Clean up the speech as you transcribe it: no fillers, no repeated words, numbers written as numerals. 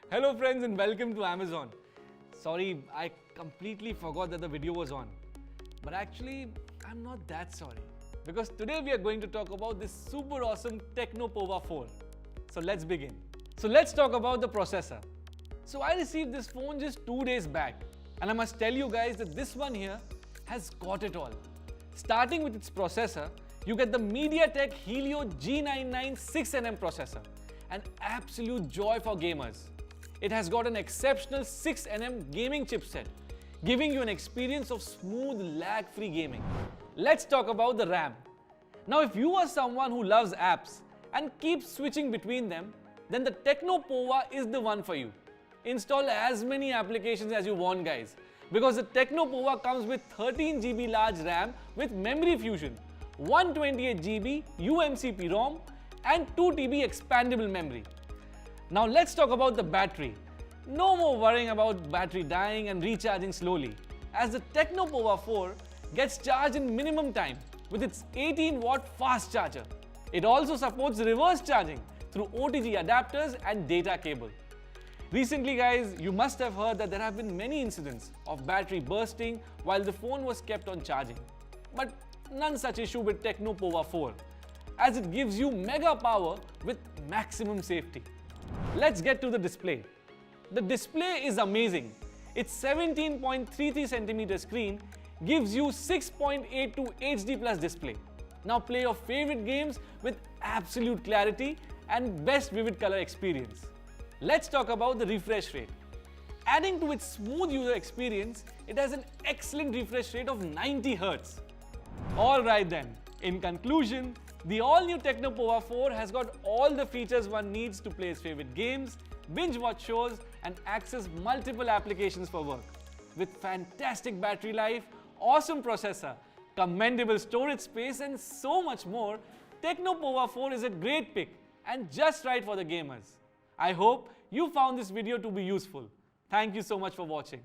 Hello friends and welcome to Amazon. Sorry, I completely forgot that the video was on. But actually, I'm not that sorry. Because today we are going to talk about this super awesome Tecno POVA 4. So let's begin. So let's talk about the processor. So I received this phone just 2 days back. And I must tell you guys that this one here has got it all. Starting with its processor, you get the MediaTek Helio G99 6nm processor. An absolute joy for gamers. It has got an exceptional 6nm gaming chipset, giving you an experience of smooth, lag-free gaming. Let's talk about the RAM. Now, if you are someone who loves apps and keeps switching between them, then the Tecno POVA is the one for you. Install as many applications as you want, guys, because the Tecno POVA comes with 13 GB large RAM with memory fusion, 128 GB UMCP ROM, and 2 TB expandable memory. Now let's talk about the battery. No more worrying about battery dying and recharging slowly, as the Tecno POVA 4 gets charged in minimum time with its 18-watt fast charger. It also supports reverse charging through OTG adapters and data cable. Recently guys, you must have heard that there have been many incidents of battery bursting while the phone was kept on charging. But none such issue with Tecno POVA 4, as it gives you mega power with maximum safety. Let's get to the display. The display is amazing. Its 17.33 cm screen gives you 6.82 HD plus display. Now play your favorite games with absolute clarity and best vivid color experience. Let's talk about the refresh rate. Adding to its smooth user experience, it has an excellent refresh rate of 90 Hz. Alright then, in conclusion, the all-new Tecno POVA 4 has got all the features one needs to play his favorite games, binge-watch shows, and access multiple applications for work. With fantastic battery life, awesome processor, commendable storage space, and so much more, Tecno POVA 4 is a great pick and just right for the gamers. I hope you found this video to be useful. Thank you so much for watching.